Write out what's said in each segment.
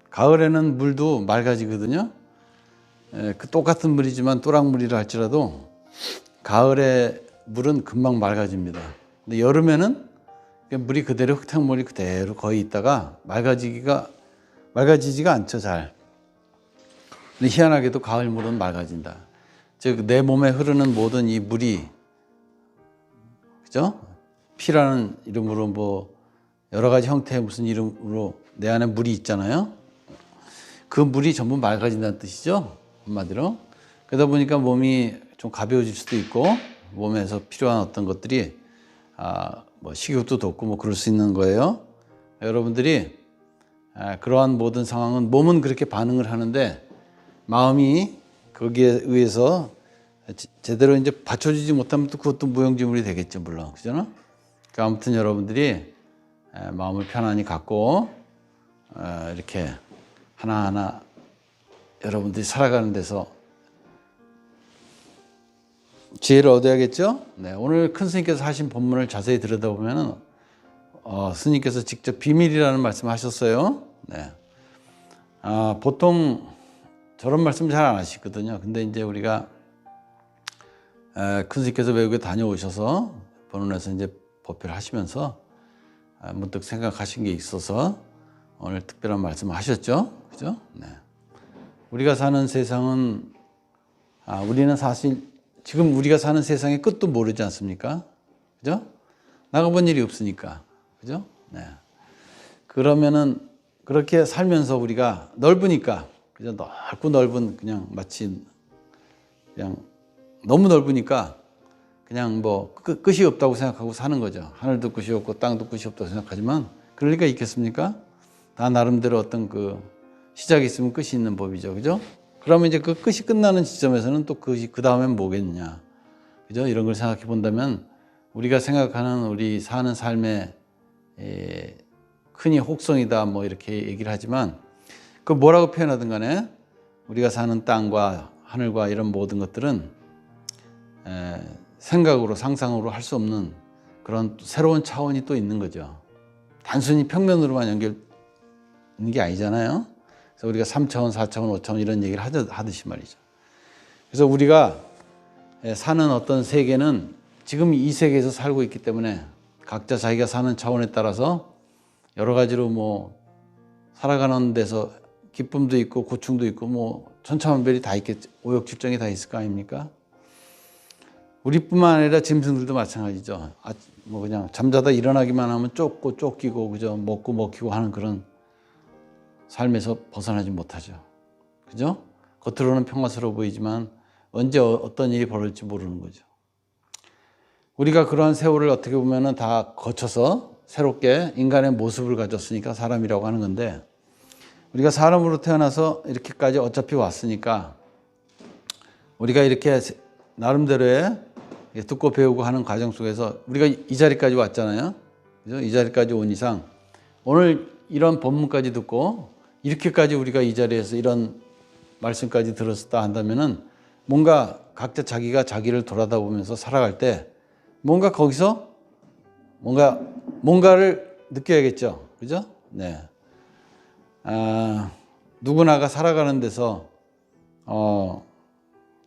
가을에는 물도 맑아지거든요. 그 똑같은 물이지만 또랑물이라 할지라도 가을에 물은 금방 맑아집니다. 근데 여름에는 물이 그대로 흙탕물이 그대로 거의 있다가 맑아지지가 않죠, 잘. 근데 희한하게도 가을 물은 맑아진다. 즉 내 몸에 흐르는 모든 이 물이, 그죠? 피라는 이름으로 뭐 여러 가지 형태의 무슨 이름으로 내 안에 물이 있잖아요. 그 물이 전부 맑아진다는 뜻이죠, 한마디로. 그러다 보니까 몸이 좀 가벼워질 수도 있고 몸에서 필요한 어떤 것들이 뭐 식욕도 돋고 뭐 그럴 수 있는 거예요. 여러분들이 그러한 모든 상황은 몸은 그렇게 반응을 하는데 마음이 거기에 의해서 제대로 이제 받쳐주지 못하면 또 그것도 무용지물이 되겠죠, 물론. 그잖아? 그러니까 아무튼 여러분들이 마음을 편안히 갖고 이렇게 하나하나 여러분들이 살아가는 데서 지혜를 얻어야겠죠? 네, 오늘 큰 스님께서 하신 본문을 자세히 들여다보면 스님께서 직접 비밀이라는 말씀을 하셨어요. 네. 보통 저런 말씀 잘 안 하시거든요. 근데 이제 우리가 큰 스님께서 외국에 다녀오셔서 본원에서 이제 법회를 하시면서 문득 생각하신 게 있어서 오늘 특별한 말씀을 하셨죠. 그죠? 네. 우리가 사는 세상은 우리는 사실 지금 우리가 사는 세상의 끝도 모르지 않습니까? 그죠? 나가본 일이 없으니까. 그죠? 네. 그러면은 그렇게 살면서 우리가 넓으니까, 그죠? 넓고 넓은 그냥 마치 그냥 너무 넓으니까 그냥 뭐 끝이 없다고 생각하고 사는 거죠. 하늘도 끝이 없고 땅도 끝이 없다고 생각하지만 그럴 리가 있겠습니까? 다 나름대로 어떤 그 시작이 있으면 끝이 있는 법이죠. 그죠? 그러면 이제 그 끝이 끝나는 지점에서는 또 그 다음엔 뭐겠느냐. 그죠? 이런 걸 생각해 본다면 우리가 생각하는 우리 사는 삶의 흔히 혹성이다 뭐 이렇게 얘기를 하지만 그 뭐라고 표현하든 간에 우리가 사는 땅과 하늘과 이런 모든 것들은 생각으로 상상으로 할 수 없는 그런 새로운 차원이 또 있는 거죠. 단순히 평면으로만 연결 있는 게 아니잖아요. 그래서 우리가 3차원, 4차원, 5차원 이런 얘기를 하듯이 말이죠. 그래서 우리가 사는 어떤 세계는 지금 이 세계에서 살고 있기 때문에 각자 자기가 사는 차원에 따라서 여러 가지로 뭐 살아가는 데서 기쁨도 있고 고충도 있고 뭐 천차만별이 다 있겠죠. 오욕칠정이 다 있을 거 아닙니까? 우리뿐만 아니라 짐승들도 마찬가지죠. 뭐 그냥 잠자다 일어나기만 하면 쫓고 쫓기고 그죠? 먹고 먹히고 하는 그런 삶에서 벗어나지 못하죠. 그죠? 겉으로는 평화스러워 보이지만 언제 어떤 일이 벌어질지 모르는 거죠. 우리가 그러한 세월을 어떻게 보면 다 거쳐서 새롭게 인간의 모습을 가졌으니까 사람이라고 하는 건데 우리가 사람으로 태어나서 이렇게까지 어차피 왔으니까 우리가 이렇게 나름대로의 듣고 배우고 하는 과정 속에서 우리가 이 자리까지 왔잖아요. 그죠? 이 자리까지 온 이상 오늘 이런 법문까지 듣고 이렇게까지 우리가 이 자리에서 이런 말씀까지 들었다 한다면은 뭔가 각자 자기가 자기를 돌아다 보면서 살아갈 때 뭔가 거기서 뭔가를 느껴야겠죠. 그죠? 네. 누구나가 살아가는 데서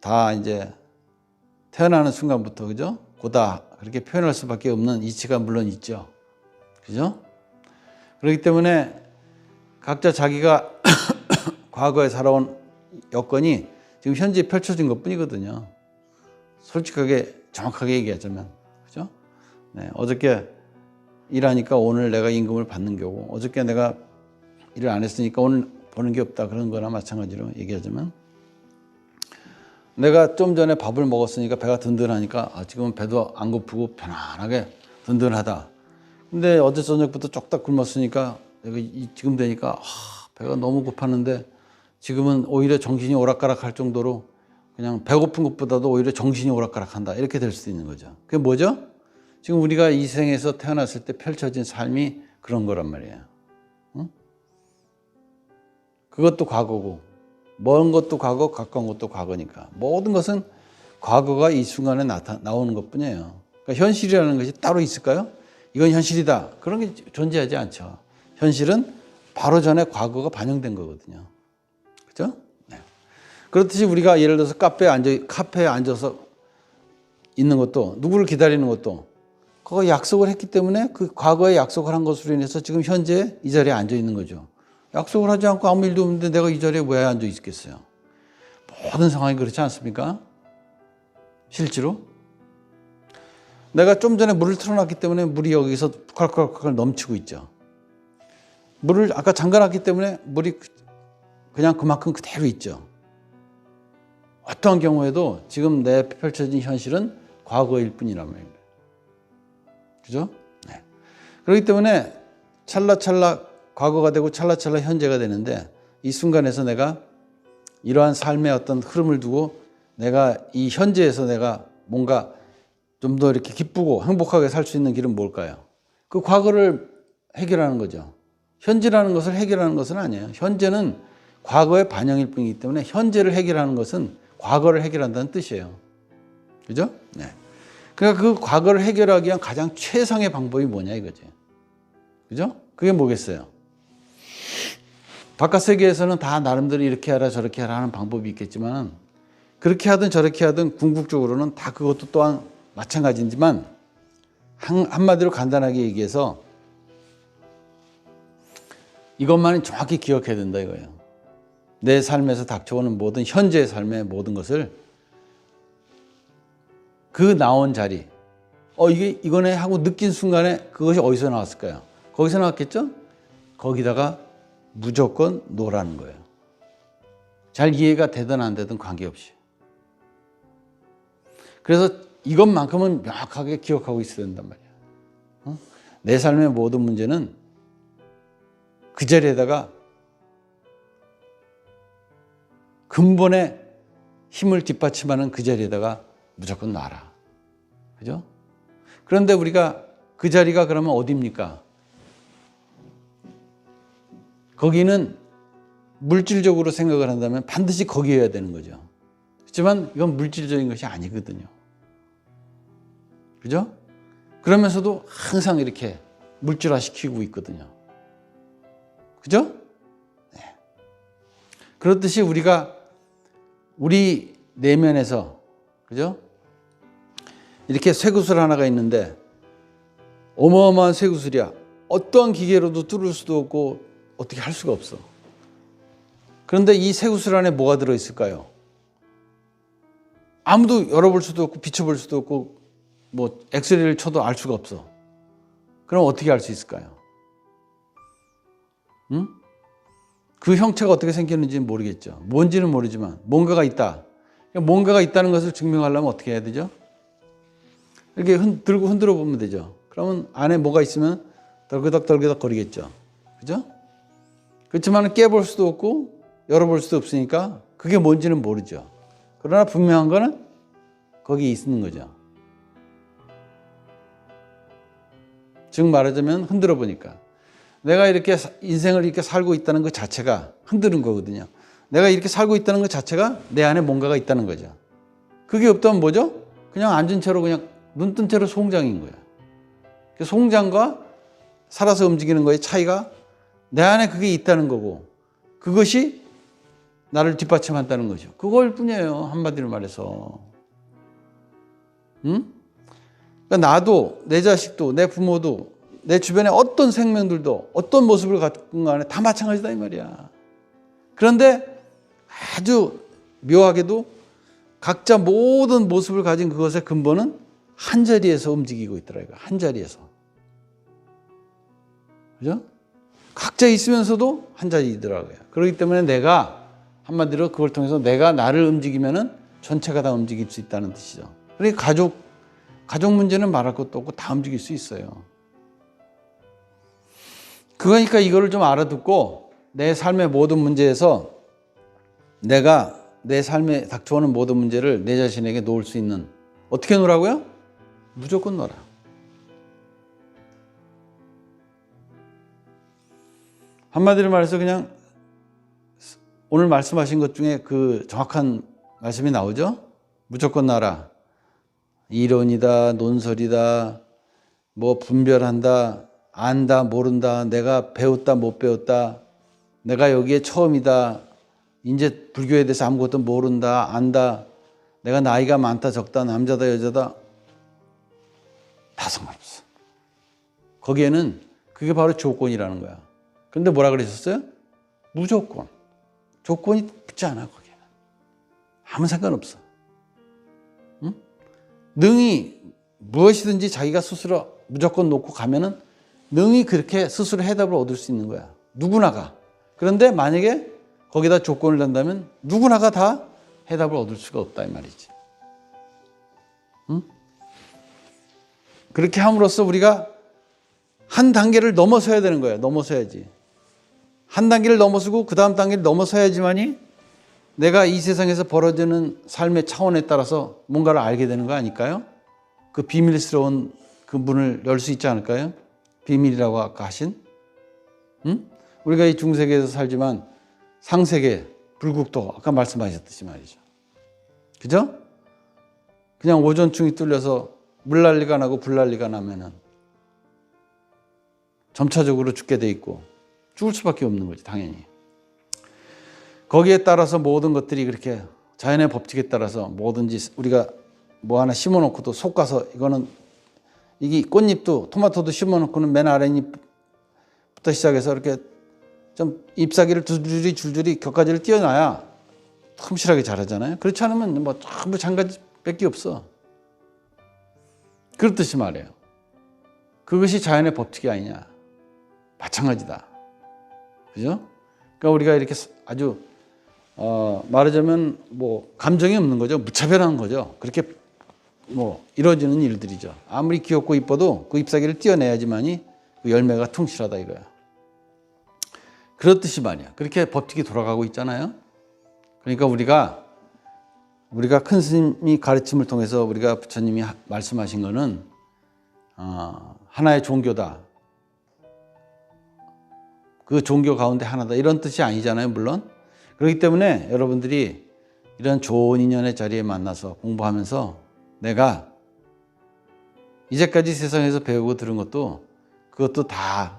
다 이제 태어나는 순간부터 그죠? 고다 그렇게 표현할 수밖에 없는 이치가 물론 있죠. 그죠? 그렇기 때문에 각자 자기가 과거에 살아온 여건이 지금 현재 펼쳐진 것 뿐이거든요. 솔직하게 정확하게 얘기하자면 그죠? 네, 어저께 일하니까 오늘 내가 임금을 받는 거고 어저께 내가 일을 안 했으니까 오늘 버는 게 없다 그런 거나 마찬가지로 얘기하자면 내가 좀 전에 밥을 먹었으니까 배가 든든하니까 지금은 배도 안 고프고 편안하게 든든하다. 근데 어제 저녁부터 쪽딱 굶었으니까 내가 지금 되니까 배가 너무 고팠는데 지금은 오히려 정신이 오락가락할 정도로 그냥 배고픈 것보다도 오히려 정신이 오락가락한다. 이렇게 될 수도 있는 거죠. 그게 뭐죠? 지금 우리가 이 생에서 태어났을 때 펼쳐진 삶이 그런 거란 말이에요. 응? 그것도 과거고 먼 것도 과거, 가까운 것도 과거니까 모든 것은 과거가 이 순간에 나오는 것뿐이에요. 그러니까 현실이라는 것이 따로 있을까요? 이건 현실이다. 그런 게 존재하지 않죠. 현실은 바로 전에 과거가 반영된 거거든요. 그죠? 네. 그렇듯이 우리가 예를 들어서 카페에 앉아서 있는 것도, 누구를 기다리는 것도, 그거 약속을 했기 때문에 그 과거에 약속을 한 것으로 인해서 지금 현재 이 자리에 앉아 있는 거죠. 약속을 하지 않고 아무 일도 없는데 내가 이 자리에 왜 앉아 있겠어요? 모든 상황이 그렇지 않습니까? 실제로. 내가 좀 전에 물을 틀어놨기 때문에 물이 여기서 콸콸콸 넘치고 있죠. 물을 아까 잠가놨기 때문에 물이 그냥 그만큼 그대로 있죠. 어떠한 경우에도 지금 내 펼쳐진 현실은 과거일 뿐이란 말입니다. 그죠? 네. 그렇기 때문에 찰나찰나 과거가 되고 찰나찰나 현재가 되는데, 이 순간에서 내가 이러한 삶의 어떤 흐름을 두고 내가 이 현재에서 내가 뭔가 좀 더 이렇게 기쁘고 행복하게 살 수 있는 길은 뭘까요? 그 과거를 해결하는 거죠. 현재라는 것을 해결하는 것은 아니에요. 현재는 과거의 반영일 뿐이기 때문에 현재를 해결하는 것은 과거를 해결한다는 뜻이에요. 그죠? 네. 그러니까 그 과거를 해결하기 위한 가장 최상의 방법이 뭐냐 이거지. 그죠? 그게 뭐겠어요? 바깥 세계에서는 다 나름대로 이렇게 하라 저렇게 하라 하는 방법이 있겠지만, 그렇게 하든 저렇게 하든 궁극적으로는 다 그것도 또한 마찬가지지만, 한마디로 간단하게 얘기해서 이것만은 정확히 기억해야 된다 이거예요. 내 삶에서 닥쳐오는 모든 현재의 삶의 모든 것을 그 나온 자리, 이거네 하고 느낀 순간에 그것이 어디서 나왔을까요? 거기서 나왔겠죠? 거기다가 무조건 놓으라는 거예요. 잘 이해가 되든 안 되든 관계없이. 그래서 이것만큼은 명확하게 기억하고 있어야 된단 말이야. 내 삶의 모든 문제는 그 자리에다가 근본의 힘을 뒷받침하는 그 자리에다가 무조건 놔라. 그죠? 그런데 우리가 그 자리가 그러면 어디입니까? 거기는 물질적으로 생각을 한다면 반드시 거기여야 되는 거죠. 그렇지만 이건 물질적인 것이 아니거든요. 그죠? 그러면서도 항상 이렇게 물질화시키고 있거든요. 그죠? 네. 그렇듯이 우리가 우리 내면에서, 그죠? 이렇게 쇠구슬 하나가 있는데 어마어마한 쇠구슬이야. 어떠한 기계로도 뚫을 수도 없고 어떻게 할 수가 없어. 그런데 이 쇠구슬 안에 뭐가 들어있을까요? 아무도 열어볼 수도 없고 비춰볼 수도 없고 뭐 엑스레이를 쳐도 알 수가 없어. 그럼 어떻게 알 수 있을까요? 응? 그 형체가 어떻게 생겼는지는 모르겠죠. 뭔지는 모르지만 뭔가가 있다. 뭔가가 있다는 것을 증명하려면 어떻게 해야 되죠? 이렇게 들고 흔들어 보면 되죠. 그러면 안에 뭐가 있으면 덜그덕 거리겠죠. 그죠? 그렇지만 깨볼 수도 없고 열어볼 수도 없으니까 그게 뭔지는 모르죠. 그러나 분명한 거는 거기 있는 거죠. 즉 말하자면 흔들어 보니까 내가 이렇게 인생을 이렇게 살고 있다는 것 자체가 흔드는 거거든요. 내가 이렇게 살고 있다는 것 자체가 내 안에 뭔가가 있다는 거죠. 그게 없다면 뭐죠? 그냥 앉은 채로 그냥 눈 뜬 채로 송장인 거야. 송장과 살아서 움직이는 거의 차이가 내 안에 그게 있다는 거고 그것이 나를 뒷받침한다는 거죠. 그걸 뿐이에요. 한마디로 말해서. 응? 그러니까 나도 내 자식도 내 부모도 내 주변에 어떤 생명들도 어떤 모습을 갖고 간에 다 마찬가지다 이 말이야. 그런데 아주 묘하게도 각자 모든 모습을 가진 그것의 근본은 한 자리에서 움직이고 있더라 이거. 한 자리에서. 그죠? 각자 있으면서도 한 자리이더라고요. 그렇기 때문에 내가 한마디로 그걸 통해서 내가 나를 움직이면은 전체가 다 움직일 수 있다는 뜻이죠. 그러니까 가족 문제는 말할 것도 없고 다 움직일 수 있어요. 그러니까 이거를 좀 알아듣고 내 삶의 모든 문제에서 내가 내 삶에 닥쳐오는 모든 문제를 내 자신에게 놓을 수 있는, 어떻게 놓으라고요? 무조건 놓아라. 한마디로 말해서 그냥 오늘 말씀하신 것 중에 그 정확한 말씀이 나오죠? 무조건 놔라. 이론이다, 논설이다, 뭐 분별한다, 안다, 모른다, 내가 배웠다, 못 배웠다, 내가 여기에 처음이다. 이제 불교에 대해서 아무것도 모른다. 안다. 내가 나이가 많다 적다. 남자다 여자다. 다 상관없어. 거기에는 그게 바로 조건이라는 거야. 그런데 뭐라 그러셨어요? 무조건. 조건이 붙지 않아 거기에는. 아무 상관없어. 응? 능히 무엇이든지 자기가 스스로 무조건 놓고 가면은 능히 그렇게 스스로 해답을 얻을 수 있는 거야. 누구나가. 그런데 만약에 거기다 조건을 дан다면 누구나가 다 해답을 얻을 수가 없다 이 말이지. 응? 그렇게 함으로써 우리가 한 단계를 넘어서야 되는 거예요. 넘어서야지. 한 단계를 넘어서고 그 다음 단계를 넘어서야지만이 내가 이 세상에서 벌어지는 삶의 차원에 따라서 뭔가를 알게 되는 거 아닐까요? 그 비밀스러운 그 문을 열 수 있지 않을까요? 비밀이라고 아까 하신? 응? 우리가 이 중세계에서 살지만 상세계, 불국도 아까 말씀하셨듯이 말이죠. 그죠? 그냥 오존층이 뚫려서 물난리가 나고 불난리가 나면은 점차적으로 죽게 돼 있고 죽을 수밖에 없는 거지 당연히. 거기에 따라서 모든 것들이 그렇게 자연의 법칙에 따라서 뭐든지 우리가 뭐 하나 심어놓고도 솎아서 이거는 이게 꽃잎도 토마토도 심어놓고는 맨 아랫잎부터 시작해서 이렇게 좀 잎사귀를 줄줄이 격가지를 띄어놔야 흠실하게 자라잖아요. 그렇지 않으면 뭐 전부 장가지밖에 없어. 그렇듯이 말이에요. 그것이 자연의 법칙이 아니냐. 마찬가지다. 그죠? 그러니까 우리가 이렇게 아주 말하자면 뭐 감정이 없는 거죠. 무차별한 거죠. 그렇게 뭐 이루어지는 일들이죠. 아무리 귀엽고 이뻐도 그 잎사귀를 띄어내야지만이 그 열매가 퉁실하다 이거야. 그렇듯이 말이야. 그렇게 법칙이 돌아가고 있잖아요. 그러니까 우리가 큰 스님이 가르침을 통해서 우리가 부처님이 말씀하신 거는 하나의 종교다. 그 종교 가운데 하나다. 이런 뜻이 아니잖아요, 물론. 그렇기 때문에 여러분들이 이런 좋은 인연의 자리에 만나서 공부하면서 내가 이제까지 세상에서 배우고 들은 것도 그것도 다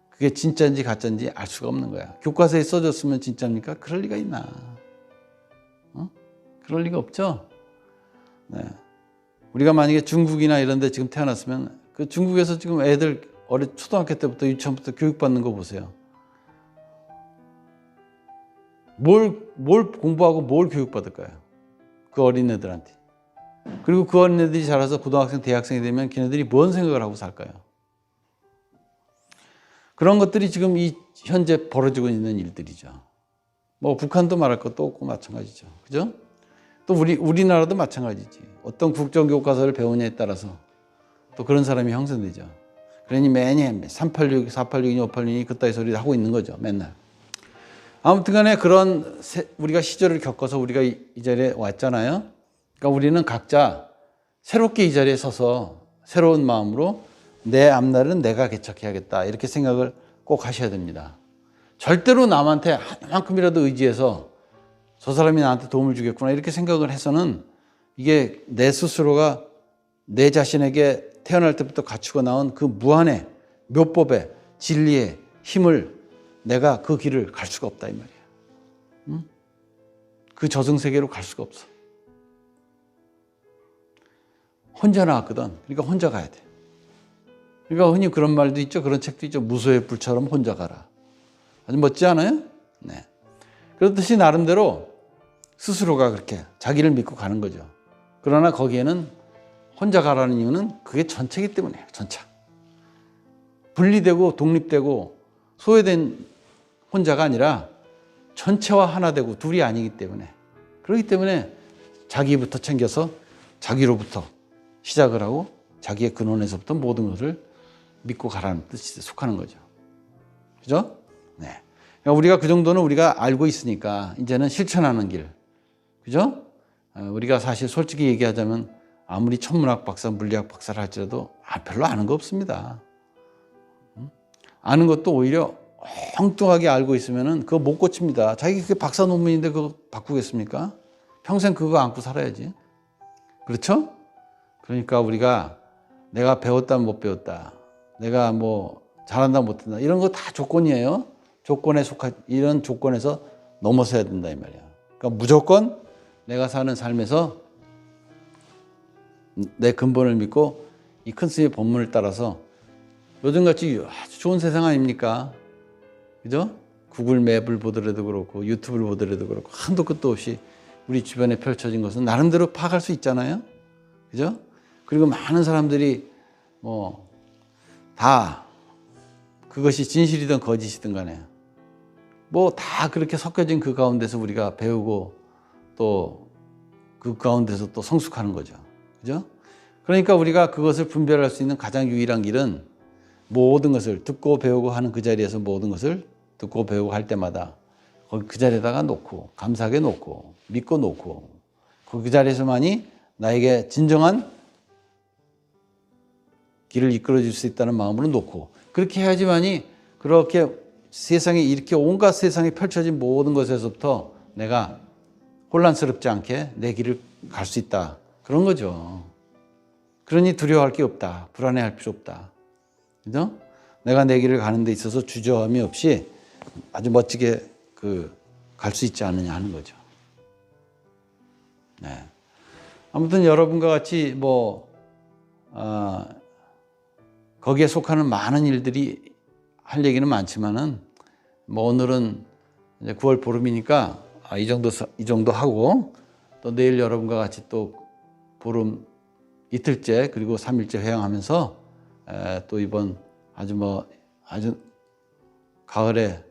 그게 진짜인지 가짜인지 알 수가 없는 거야. 교과서에 써졌으면 진짜입니까? 그럴 리가 있나? 그럴 리가 없죠. 네. 우리가 만약에 중국이나 이런 데 지금 태어났으면 그 중국에서 지금 애들 초등학교 때부터 유치원부터 교육받는 거 보세요. 뭘 공부하고 뭘 교육받을까요? 그 어린애들한테. 그리고 그 어린애들이 자라서 고등학생, 대학생이 되면 걔네들이 뭔 생각을 하고 살까요? 그런 것들이 지금 이 현재 벌어지고 있는 일들이죠. 뭐 북한도 말할 것도 없고 마찬가지죠. 그죠? 또 우리나라도 마찬가지지. 어떤 국정교과서를 배우냐에 따라서 또 그런 사람이 형성되죠. 그러니 매년 386, 486이니 586이니 그따위 소리 하고 있는 거죠. 맨날. 아무튼 간에 그런 우리가 시절을 겪어서 우리가 이 자리에 왔잖아요. 그러니까 우리는 각자 새롭게 이 자리에 서서 새로운 마음으로 내 앞날은 내가 개척해야겠다. 이렇게 생각을 꼭 하셔야 됩니다. 절대로 남한테 한만큼이라도 의지해서 저 사람이 나한테 도움을 주겠구나 이렇게 생각을 해서는 이게 내 스스로가 내 자신에게 태어날 때부터 갖추고 나온 그 무한의 묘법의 진리의 힘을 내가 그 길을 갈 수가 없다 이 말이야. 응? 그 저승세계로 갈 수가 없어. 혼자 나왔거든. 그러니까 혼자 가야 돼. 그러니까 흔히 그런 말도 있죠. 그런 책도 있죠. 무소의 불처럼 혼자 가라. 아주 멋지지 않아요? 네. 그렇듯이 나름대로 스스로가 그렇게 자기를 믿고 가는 거죠. 그러나 거기에는 혼자 가라는 이유는 그게 전체이기 때문이에요. 전차. 분리되고 독립되고 소외된 혼자가 아니라 전체와 하나 되고 둘이 아니기 때문에 그렇기 때문에 자기부터 챙겨서 자기로부터 시작을 하고 자기의 근원에서부터 모든 것을 믿고 가라는 뜻이 속하는 거죠. 그죠? 네. 그러니까 우리가 그 정도는 우리가 알고 있으니까 이제는 실천하는 길. 그죠? 우리가 사실 솔직히 얘기하자면 아무리 천문학 박사, 물리학 박사를 할지라도 별로 아는 거 없습니다. 아는 것도 오히려 엉뚱하게 알고 있으면은 그거 못 고칩니다. 자기 그게 박사 논문인데 그거 바꾸겠습니까? 평생 그거 안고 살아야지. 그렇죠? 그러니까 우리가 내가 배웠다 못 배웠다. 내가 뭐 잘한다 못한다. 이런 거 다 조건이에요. 이런 조건에서 넘어서야 된다 이 말이야. 그러니까 무조건 내가 사는 삶에서 내 근본을 믿고 이 큰 스님의 법문을 따라서 요즘같이 아주 좋은 세상 아닙니까? 그죠? 구글 맵을 보더라도 그렇고 유튜브를 보더라도 그렇고 한도 끝도 없이 우리 주변에 펼쳐진 것은 나름대로 파악할 수 있잖아요. 그죠? 그리고 많은 사람들이 다 그것이 진실이든 거짓이든 간에 다 그렇게 섞여진 그 가운데서 우리가 배우고 또 그 가운데서 또 성숙하는 거죠. 그죠? 그러니까 우리가 그것을 분별할 수 있는 가장 유일한 길은 모든 것을 듣고 배우고 하는 그 자리에서 모든 것을 듣고 배우고 할 때마다 거기 그 자리에다가 놓고 감사하게 놓고 믿고 놓고 그 자리에서만이 나에게 진정한 길을 이끌어 줄 수 있다는 마음으로 놓고 그렇게 해야지만이 그렇게 세상에 이렇게 온갖 세상에 펼쳐진 모든 것에서부터 내가 혼란스럽지 않게 내 길을 갈 수 있다. 그런 거죠. 그러니 두려워할 게 없다. 불안해할 필요 없다. 그죠? 내가 내 길을 가는 데 있어서 주저함이 없이 아주 멋지게 갈 수 있지 않느냐 하는 거죠. 네. 아무튼 여러분과 같이 거기에 속하는 많은 일들이 할 얘기는 많지만은 오늘은 이제 9월 보름이니까 이 정도 하고 또 내일 여러분과 같이 또 보름 이틀째 그리고 3일째 회양하면서 또 이번 아주 가을에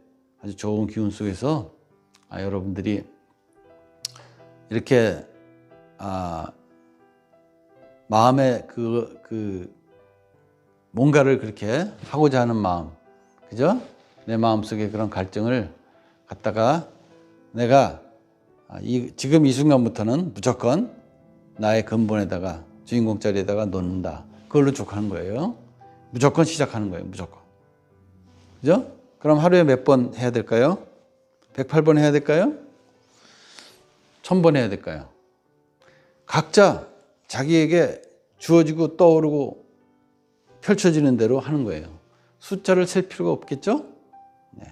아주 좋은 기운 속에서 여러분들이 이렇게 마음에 뭔가를 그렇게 하고자 하는 마음, 그죠? 내 마음속에 그런 갈증을 갖다가 내가 지금 이 순간부터는 무조건 나의 근본에다가 주인공 자리에다가 놓는다. 그걸로 족하는 거예요. 무조건 시작하는 거예요. 무조건. 그죠? 그럼 하루에 몇 번 해야 될까요? 108번 해야 될까요? 1000번 해야 될까요? 각자 자기에게 주어지고 떠오르고 펼쳐지는 대로 하는 거예요. 숫자를 셀 필요가 없겠죠? 네.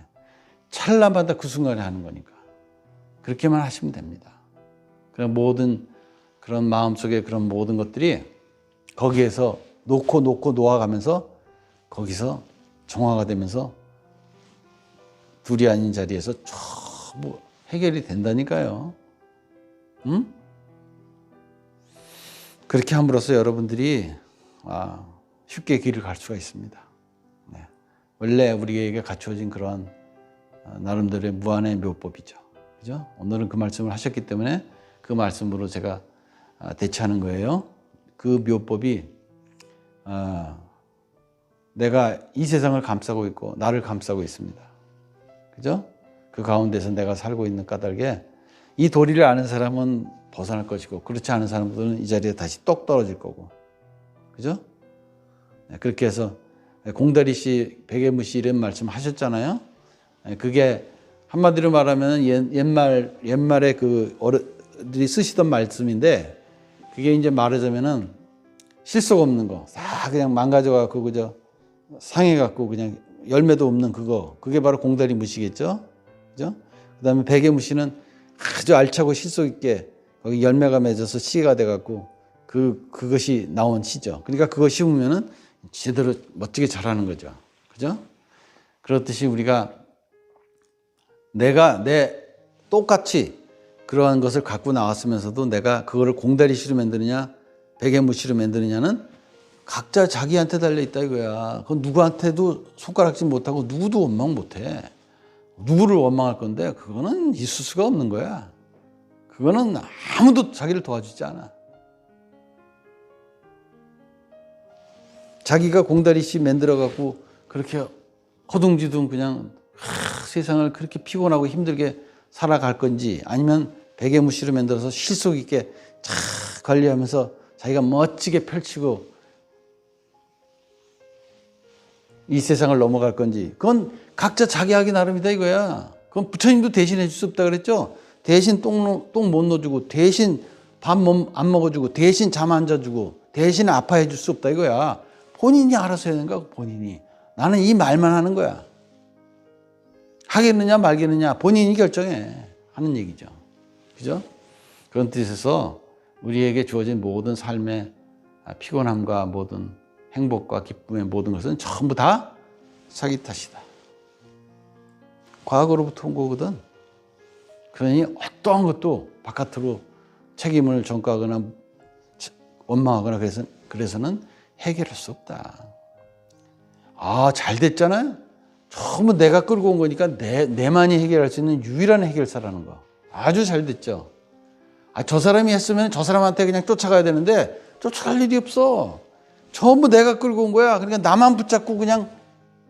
찰나마다 그 순간에 하는 거니까. 그렇게만 하시면 됩니다. 그런 모든 그런 마음속에 그런 모든 것들이 거기에서 놓고 놓아가면서 거기서 정화가 되면서 둘이 아닌 자리에서 전부 해결이 된다니까요. 응? 그렇게 함으로써 여러분들이 쉽게 길을 갈 수가 있습니다. 네. 원래 우리에게 갖추어진 그런 나름대로의 무한의 묘법이죠. 그죠? 오늘은 그 말씀을 하셨기 때문에 그 말씀으로 제가 대처하는 거예요. 그 묘법이 내가 이 세상을 감싸고 있고 나를 감싸고 있습니다. 그죠? 그 가운데서 내가 살고 있는 까닭에 이 도리를 아는 사람은 벗어날 것이고 그렇지 않은 사람들은 이 자리에 다시 똑 떨어질 거고. 그죠? 그렇게 해서 공다리 씨, 백예무 씨 이런 말씀 하셨잖아요. 그게 한마디로 말하면 옛말에 그 어른들이 쓰시던 말씀인데 그게 이제 말하자면은 실속 없는 거, 다 그냥 망가져갖고 그저 상해갖고 그냥 열매도 없는 그게 바로 공다리 무시겠죠. 그죠? 그 다음에 백예무 씨는 아주 알차고 실속 있게 거기 열매가 맺어서 씨가 돼갖고 그것이 나온 씨죠. 그러니까 그거 심으면은 제대로 멋지게 자라는 거죠. 그죠? 그렇듯이 우리가 내가 똑같이 그러한 것을 갖고 나왔으면서도 내가 그거를 공다리 씨로 만드느냐 백예무 씨로 만드느냐는 각자 자기한테 달려 있다 이거야. 그건 누구한테도 손가락질 못하고 누구도 원망 못해. 누구를 원망할 건데 그거는 있을 수가 없는 거야. 그거는 아무도 자기를 도와주지 않아. 자기가 공다리 씨 만들어 갖고 그렇게 허둥지둥 그냥 세상을 그렇게 피곤하고 힘들게 살아갈 건지 아니면 백예무 씨로 만들어서 실속 있게 잘 관리하면서 자기가 멋지게 펼치고 이 세상을 넘어갈 건지 그건 각자 자기 하기 나름이다 이거야. 그건 부처님도 대신해 줄 수 없다 그랬죠. 대신 똥 못 넣어주고 대신 밥 안 먹어주고 대신 잠 안 자주고 대신 아파해 줄 수 없다 이거야. 본인이 알아서 해야 되는 거야. 본인이. 나는 이 말만 하는 거야. 하겠느냐 말겠느냐 본인이 결정해 하는 얘기죠. 그죠? 그런 뜻에서 우리에게 주어진 모든 삶의 피곤함과 모든 행복과 기쁨의 모든 것은 전부 다 자기 탓이다. 과거로부터 온 거거든. 그러니 어떠한 것도 바깥으로 책임을 전가하거나 원망하거나 그래서는 해결할 수 없다. 아, 잘 됐잖아요. 전부 내가 끌고 온 거니까 내만이 해결할 수 있는 유일한 해결사라는 거. 아주 잘 됐죠. 아, 저 사람이 했으면 저 사람한테 그냥 쫓아가야 되는데 쫓아갈 일이 없어. 전부 내가 끌고 온 거야. 그러니까 나만 붙잡고 그냥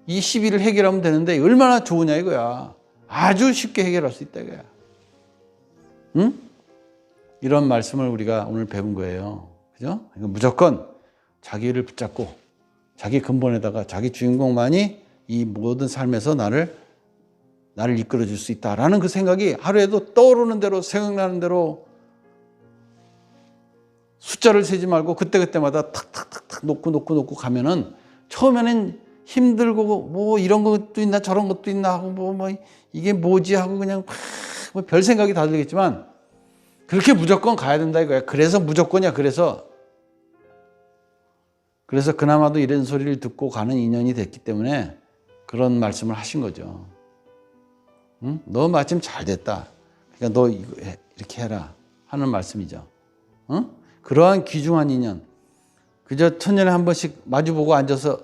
이 시비를 해결하면 되는데 얼마나 좋으냐 이거야. 아주 쉽게 해결할 수 있다 이거야. 응? 이런 말씀을 우리가 오늘 배운 거예요. 그죠? 그러니까 무조건 자기를 붙잡고 자기 근본에다가 자기 주인공만이 이 모든 삶에서 나를 이끌어 줄 수 있다라는 그 생각이 하루에도 떠오르는 대로 생각나는 대로 숫자를 세지 말고 그때그때마다 탁탁탁탁 놓고 가면은 처음에는 힘들고 뭐 이런 것도 있나 저런 것도 있나 하고 뭐 이게 뭐지 하고 그냥 뭐 별 생각이 다 들겠지만 그렇게 무조건 가야 된다 이거야. 그래서 무조건이야. 그래서 그나마도 이런 소리를 듣고 가는 인연이 됐기 때문에 그런 말씀을 하신 거죠. 응? 너 마침 잘 됐다. 그러니까 너 이렇게 해라 하는 말씀이죠. 응? 그러한 귀중한 인연. 그저 천년에 한 번씩 마주보고 앉아서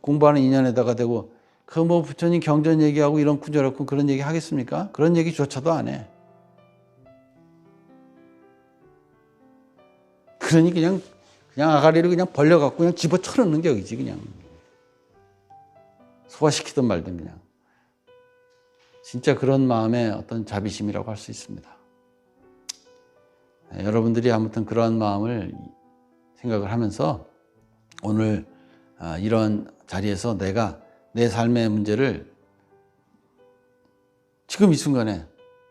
공부하는 인연에다가 대고 그 뭐 부처님 경전 얘기하고 이런 구절없고 그런 얘기 하겠습니까? 그런 얘기조차도 안 해. 그러니 그냥 아가리를 그냥 벌려갖고 그냥 집어쳐넣는 격이지 그냥. 소화시키든 말든 그냥. 진짜 그런 마음의 어떤 자비심이라고 할 수 있습니다. 네, 여러분들이 아무튼 그러한 마음을 생각을 하면서 오늘 이런 자리에서 내가 내 삶의 문제를 지금 이 순간에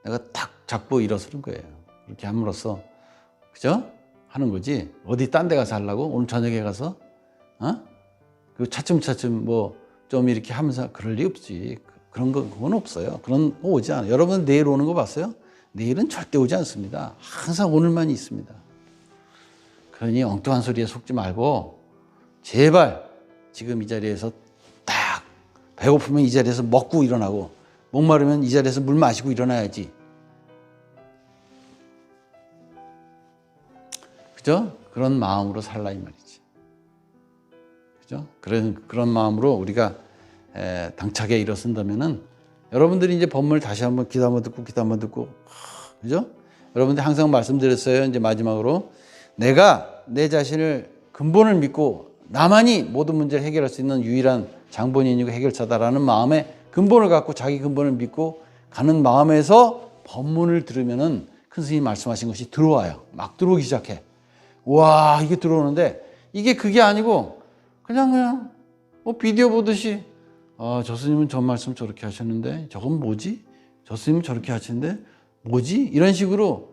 내가 탁 잡고 일어서는 거예요. 그렇게 함으로써 그죠? 하는 거지. 어디 딴 데 가서 하려고? 오늘 저녁에 가서 그 차츰차츰 뭐 좀 이렇게 하면서 그럴 리 없지. 그런 거 그건 없어요. 그런 거 오지 않아요. 여러분 내일 오는 거 봤어요? 내일은 절대 오지 않습니다. 항상 오늘만 있습니다. 그러니 엉뚱한 소리에 속지 말고 제발 지금 이 자리에서 딱 배고프면 이 자리에서 먹고 일어나고 목마르면 이 자리에서 물 마시고 일어나야지. 그죠? 그런 마음으로 살라 이 말이지. 그죠? 그런 마음으로 우리가 당차게 일어선다면은 여러분들이 이제 법문을 다시 한번 기도 한번 듣고 그죠? 여러분들 항상 말씀드렸어요. 이제 마지막으로 내가 내 자신을 근본을 믿고 나만이 모든 문제를 해결할 수 있는 유일한 장본인이고 해결사다라는 마음의 근본을 갖고 자기 근본을 믿고 가는 마음에서 법문을 들으면은 큰 스님이 말씀하신 것이 들어와요. 막 들어오기 시작해. 와, 이게 들어오는데 이게 그게 아니고 그냥 뭐 비디오 보듯이 저 스님은 저 말씀 저렇게 하셨는데 저건 뭐지? 저 스님은 저렇게 하시는데 뭐지? 이런 식으로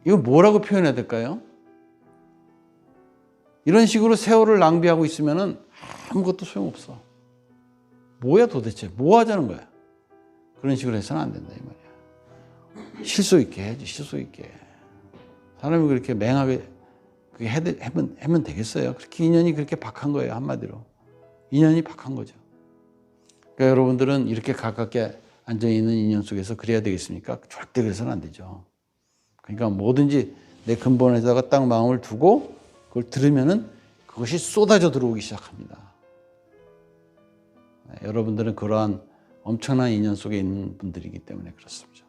이거 뭐라고 표현해야 될까요? 이런 식으로 세월을 낭비하고 있으면은 아무것도 소용없어. 뭐야 도대체? 뭐 하자는 거야? 그런 식으로 해서는 안 된다 이 말이야. 실속 있게 해야지. 실속 있게. 사람이 그렇게 맹하게 그게 하면 되겠어요. 그렇게 인연이 그렇게 박한 거예요. 한마디로. 인연이 박한 거죠. 그러니까 여러분들은 이렇게 가깝게 앉아있는 인연 속에서 그래야 되겠습니까? 절대 그래서는 안 되죠. 그러니까 뭐든지 내 근본에다가 딱 마음을 두고 그걸 들으면은 그것이 쏟아져 들어오기 시작합니다. 네, 여러분들은 그러한 엄청난 인연 속에 있는 분들이기 때문에 그렇습니다.